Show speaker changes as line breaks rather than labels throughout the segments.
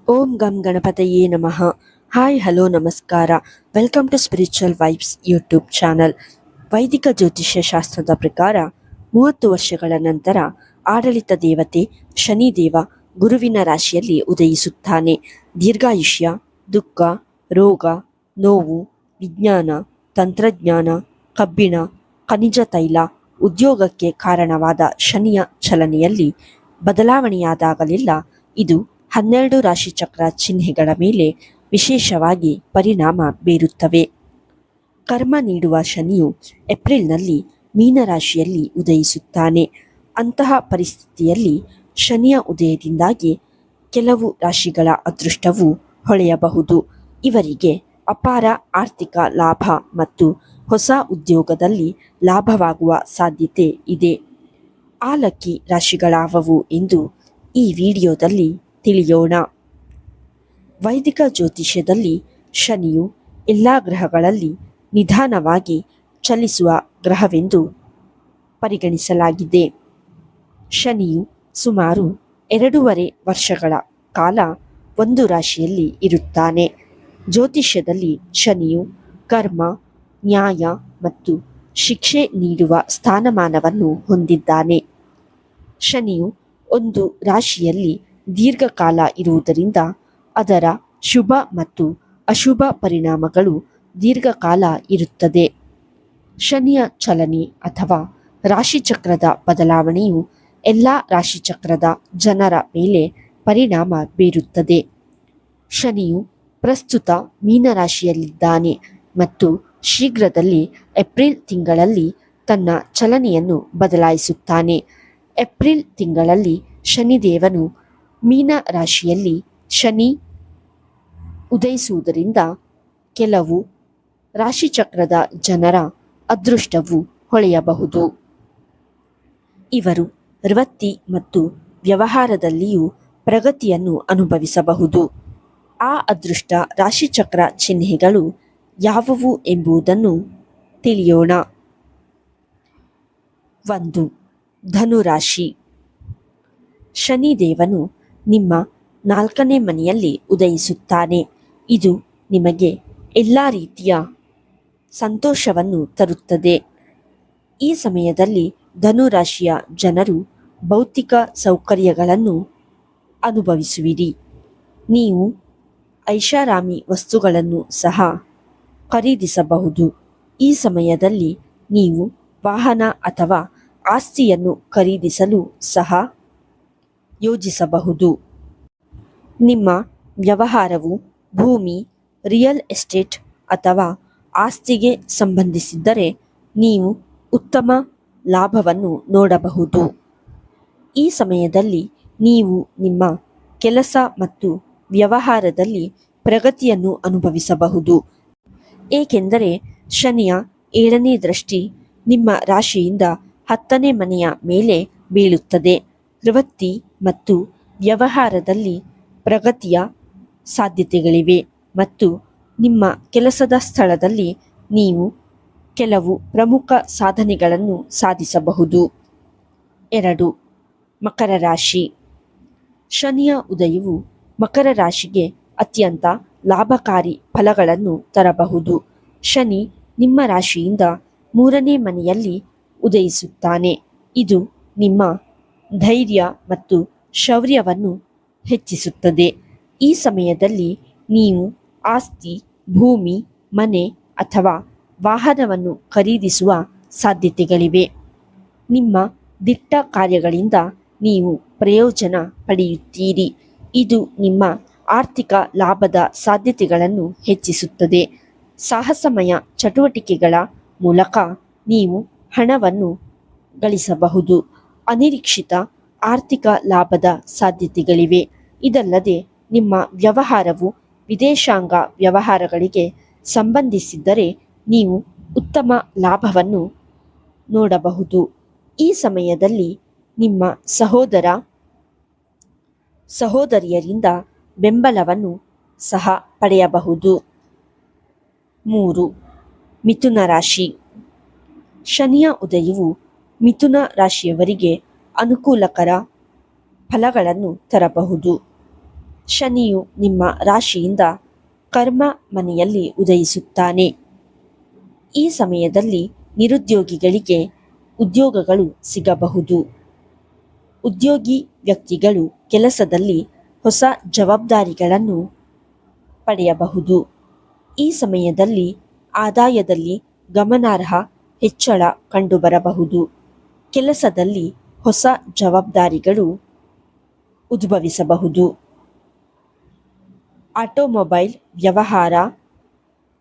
ಓಂ ಗಂ ಗಣಪತಯೇ ನಮಃ. ಹಾಯ್ ಹಲೋ ನಮಸ್ಕಾರ. Welcome to spiritual vibes YouTube channel. ವೈದಿಕ ಜ್ಯೋತಿಷ್ಯ ಶಾಸ್ತ್ರದ ಪ್ರಕಾರ 30 ವರ್ಷಗಳ ನಂತರ ಆಡಳಿತ ದೇವತೆ ಶನಿದೇವ ಗುರುವಿನ ರಾಶಿಯಲ್ಲಿ ಉದಯಿಸುತ್ತಾನೆ. ದೀರ್ಘಾಯುಷ್ಯ, ದುಃಖ, ರೋಗ, ನೋವು, ವಿಜ್ಞಾನ, ತಂತ್ರಜ್ಞಾನ, ಕಬ್ಬಿಣ, ಖನಿಜ ತೈಲ, ಉದ್ಯೋಗಕ್ಕೆ ಕಾರಣವಾದ ಶನಿಯ ಚಲನೆಯಲ್ಲಿ ಬದಲಾವಣೆಯಾದಾಗಲೆಲ್ಲ ಇದು 12 ರಾಶಿಚಕ್ರ ಚಿಹ್ನೆಗಳ ಮೇಲೆ ವಿಶೇಷವಾಗಿ ಪರಿಣಾಮ ಬೀರುತ್ತವೆ. ಕರ್ಮ ನೀಡುವ ಶನಿಯು ಏಪ್ರಿಲ್ನಲ್ಲಿ ಮೀನರಾಶಿಯಲ್ಲಿ ಉದಯಿಸುತ್ತಾನೆ. ಅಂತಹ ಪರಿಸ್ಥಿತಿಯಲ್ಲಿ ಶನಿಯ ಉದಯದಿಂದಾಗಿ ಕೆಲವು ರಾಶಿಗಳ ಅದೃಷ್ಟವು ಹೊಳೆಯಬಹುದು. ಇವರಿಗೆ ಅಪಾರ ಆರ್ಥಿಕ ಲಾಭ ಮತ್ತು ಹೊಸ ಉದ್ಯೋಗದಲ್ಲಿ ಲಾಭವಾಗುವ ಸಾಧ್ಯತೆ ಇದೆ. ಆ ಲಕ್ಕಿ ರಾಶಿಗಳಾವವು ಎಂದು ಈ ವಿಡಿಯೋದಲ್ಲಿ ತಿಳಿಯೋಣ. ವೈದಿಕ ಜ್ಯೋತಿಷ್ಯದಲ್ಲಿ ಶನಿಯು ಎಲ್ಲ ಗ್ರಹಗಳಲ್ಲಿ ನಿಧಾನವಾಗಿ ಚಲಿಸುವ ಗ್ರಹವೆಂದು ಪರಿಗಣಿಸಲಾಗಿದೆ. ಶನಿಯು ಸುಮಾರು 2.5 ವರ್ಷಗಳ ಕಾಲ ಒಂದು ರಾಶಿಯಲ್ಲಿ ಇರುತ್ತಾನೆ. ಜ್ಯೋತಿಷ್ಯದಲ್ಲಿ ಶನಿಯು ಕರ್ಮ, ನ್ಯಾಯ ಮತ್ತು ಶಿಕ್ಷೆ ನೀಡುವ ಸ್ಥಾನಮಾನವನ್ನು ಹೊಂದಿದ್ದಾನೆ. ಶನಿಯು ಒಂದು ರಾಶಿಯಲ್ಲಿ ದೀರ್ಘಕಾಲ ಇರುವುದರಿಂದ ಅದರ ಶುಭ ಮತ್ತು ಅಶುಭ ಪರಿಣಾಮಗಳು ದೀರ್ಘಕಾಲ ಇರುತ್ತದೆ. ಶನಿಯ ಚಲನೆ ಅಥವಾ ರಾಶಿಚಕ್ರದ ಬದಲಾವಣೆಯು ಎಲ್ಲ ರಾಶಿಚಕ್ರದ ಜನರ ಮೇಲೆ ಪರಿಣಾಮ ಬೀರುತ್ತದೆ. ಶನಿಯು ಪ್ರಸ್ತುತ ಮೀನರಾಶಿಯಲ್ಲಿದ್ದಾನೆ ಮತ್ತು ಶೀಘ್ರದಲ್ಲಿ ಏಪ್ರಿಲ್ ತಿಂಗಳಲ್ಲಿ ತನ್ನ ಚಲನೆಯನ್ನು ಬದಲಾಯಿಸುತ್ತಾನೆ. ಏಪ್ರಿಲ್ ತಿಂಗಳಲ್ಲಿ ಶನಿದೇವನು ಮೀನ ರಾಶಿಯಲ್ಲಿ ಶನಿ ಉದಯಿಸುವುದರಿಂದ ಕೆಲವು ರಾಶಿಚಕ್ರದ ಜನರ ಅದೃಷ್ಟವು ಹೊಳೆಯಬಹುದು. ಇವರು ವೃತ್ತಿ ಮತ್ತು ವ್ಯವಹಾರದಲ್ಲಿಯೂ ಪ್ರಗತಿಯನ್ನು ಅನುಭವಿಸಬಹುದು. ಆ ಅದೃಷ್ಟ ರಾಶಿಚಕ್ರ ಚಿಹ್ನೆಗಳು ಯಾವುವು ಎಂಬುದನ್ನು ತಿಳಿಯೋಣ. 1. ಧನುರಾಶಿ. ಶನಿದೇವನು ನಿಮ್ಮ 4ನೇ ಮನೆಯಲ್ಲಿ ಉದಯಿಸುತ್ತಾನೆ. ಇದು ನಿಮಗೆ ಎಲ್ಲ ರೀತಿಯ ಸಂತೋಷವನ್ನು ತರುತ್ತದೆ. ಈ ಸಮಯದಲ್ಲಿ ಧನುರಾಶಿಯ ಜನರು ಭೌತಿಕ ಸೌಕರ್ಯಗಳನ್ನು ಅನುಭವಿಸುವಿರಿ. ನೀವು ಐಷಾರಾಮಿ ವಸ್ತುಗಳನ್ನು ಸಹ ಖರೀದಿಸಬಹುದು. ಈ ಸಮಯದಲ್ಲಿ ನೀವು ವಾಹನ ಅಥವಾ ಆಸ್ತಿಯನ್ನು ಖರೀದಿಸಲು ಸಹ ಯೋಜಿಸಬಹುದು. ನಿಮ್ಮ ವ್ಯವಹಾರವು ಭೂಮಿ, ರಿಯಲ್ ಎಸ್ಟೇಟ್ ಅಥವಾ ಆಸ್ತಿಗೆ ಸಂಬಂಧಿಸಿದ್ದರೆ ನೀವು ಉತ್ತಮ ಲಾಭವನ್ನು ನೋಡಬಹುದು. ಈ ಸಮಯದಲ್ಲಿ ನೀವು ನಿಮ್ಮ ಕೆಲಸ ಮತ್ತು ವ್ಯವಹಾರದಲ್ಲಿ ಪ್ರಗತಿಯನ್ನು ಅನುಭವಿಸಬಹುದು. ಏಕೆಂದರೆ ಶನಿಯ 7ನೇ ದೃಷ್ಟಿ ನಿಮ್ಮ ರಾಶಿಯಿಂದ 10ನೇ ಮನೆಯ ಮೇಲೆ ಬೀಳುತ್ತದೆ. ವೃತ್ತಿ ಮತ್ತು ವ್ಯವಹಾರದಲ್ಲಿ ಪ್ರಗತಿಯ ಸಾಧ್ಯತೆಗಳಿವೆ ಮತ್ತು ನಿಮ್ಮ ಕೆಲಸದ ಸ್ಥಳದಲ್ಲಿ ನೀವು ಕೆಲವು ಪ್ರಮುಖ ಸಾಧನೆಗಳನ್ನು ಸಾಧಿಸಬಹುದು. 2. ಮಕರ ರಾಶಿ. ಶನಿಯ ಉದಯವು ಮಕರ ರಾಶಿಗೆ ಅತ್ಯಂತ ಲಾಭಕಾರಿ ಫಲಗಳನ್ನು ತರಬಹುದು. ಶನಿ ನಿಮ್ಮ ರಾಶಿಯಿಂದ 3ನೇ ಮನೆಯಲ್ಲಿ ಉದಯಿಸುತ್ತಾನೆ. ಇದು ನಿಮ್ಮ ಧೈರ್ಯ ಮತ್ತು ಶೌರ್ಯವನ್ನು ಹೆಚ್ಚಿಸುತ್ತದೆ. ಈ ಸಮಯದಲ್ಲಿ ನೀವು ಆಸ್ತಿ, ಭೂಮಿ, ಮನೆ ಅಥವಾ ವಾಹನವನ್ನು ಖರೀದಿಸುವ ಸಾಧ್ಯತೆಗಳಿವೆ. ನಿಮ್ಮ ದಿಟ್ಟ ಕಾರ್ಯಗಳಿಂದ ನೀವು ಪ್ರಯೋಜನ ಪಡೆಯುತ್ತೀರಿ. ಇದು ನಿಮ್ಮ ಆರ್ಥಿಕ ಲಾಭದ ಸಾಧ್ಯತೆಗಳನ್ನು ಹೆಚ್ಚಿಸುತ್ತದೆ. ಸಾಹಸಮಯ ಚಟುವಟಿಕೆಗಳ ಮೂಲಕ ನೀವು ಹಣವನ್ನು ಗಳಿಸಬಹುದು. ಅನಿರೀಕ್ಷಿತ ಆರ್ಥಿಕ ಲಾಭದ ಸಾಧ್ಯತೆಗಳಿವೆ. ಇದಲ್ಲದೆ ನಿಮ್ಮ ವ್ಯವಹಾರವು ವಿದೇಶಾಂಗ ವ್ಯವಹಾರಗಳಿಗೆ ಸಂಬಂಧಿಸಿದ್ದರೆ ನೀವು ಉತ್ತಮ ಲಾಭವನ್ನು ನೋಡಬಹುದು. ಈ ಸಮಯದಲ್ಲಿ ನಿಮ್ಮ ಸಹೋದರಿಯರಿಂದ ಬೆಂಬಲವನ್ನು ಸಹ ಪಡೆಯಬಹುದು. 3. ಮಿಥುನ ರಾಶಿ. ಶನಿಯ ಉದಯವು ಮಿಥುನ ರಾಶಿಯವರಿಗೆ ಅನುಕೂಲಕರ ಫಲಗಳನ್ನು ತರಬಹುದು. ಶನಿಯು ನಿಮ್ಮ ರಾಶಿಯಿಂದ ಕರ್ಮ ಮನೆಯಲ್ಲಿ ಉದಯಿಸುತ್ತಾನೆ. ಈ ಸಮಯದಲ್ಲಿ ನಿರುದ್ಯೋಗಿಗಳಿಗೆ ಉದ್ಯೋಗಗಳು ಸಿಗಬಹುದು. ಉದ್ಯೋಗಿ ವ್ಯಕ್ತಿಗಳು ಕೆಲಸದಲ್ಲಿ ಹೊಸ ಜವಾಬ್ದಾರಿಗಳನ್ನು ಪಡೆಯಬಹುದು. ಈ ಸಮಯದಲ್ಲಿ ಆದಾಯದಲ್ಲಿ ಗಮನಾರ್ಹ ಹೆಚ್ಚಳ ಕಂಡುಬರಬಹುದು. ಕೆಲಸದಲ್ಲಿ ಹೊಸ ಜವಾಬ್ದಾರಿಗಳು ಉದ್ಭವಿಸಬಹುದು. ಆಟೋಮೊಬೈಲ್ ವ್ಯವಹಾರ,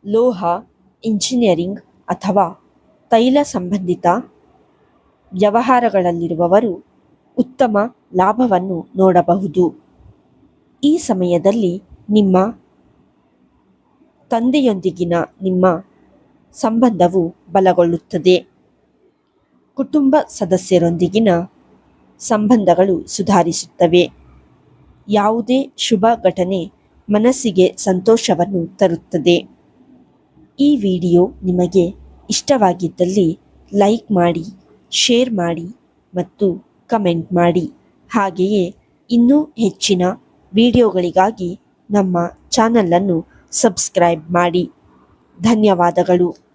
ಲೋಹ, ಇಂಜಿನಿಯರಿಂಗ್ ಅಥವಾ ತೈಲ ಸಂಬಂಧಿತ ವ್ಯವಹಾರಗಳಲ್ಲಿರುವವರು ಉತ್ತಮ ಲಾಭವನ್ನು ನೋಡಬಹುದು. ಈ ಸಮಯದಲ್ಲಿ ನಿಮ್ಮ ತಂದೆಯೊಂದಿಗಿನ ನಿಮ್ಮ ಸಂಬಂಧವು ಬಲಗೊಳ್ಳುತ್ತದೆ. ಕುಟುಂಬ ಸದಸ್ಯರೊಂದಿಗಿನ ಸಂಬಂಧಗಳು ಸುಧಾರಿಸುತ್ತವೆ. ಯಾವುದೇ ಶುಭ ಘಟನೆ ಮನಸ್ಸಿಗೆ ಸಂತೋಷವನ್ನು ತರುತ್ತದೆ. ಈ ವಿಡಿಯೋ ನಿಮಗೆ ಇಷ್ಟವಾಗಿದ್ದಲ್ಲಿ ಲೈಕ್ ಮಾಡಿ, ಶೇರ್ ಮಾಡಿ ಮತ್ತು ಕಮೆಂಟ್ ಮಾಡಿ. ಹಾಗೆಯೇ ಇನ್ನೂ ಹೆಚ್ಚಿನ ವಿಡಿಯೋಗಳಿಗಾಗಿ ನಮ್ಮ ಚಾನಲನ್ನು ಸಬ್ಸ್ಕ್ರೈಬ್ ಮಾಡಿ. ಧನ್ಯವಾದಗಳು.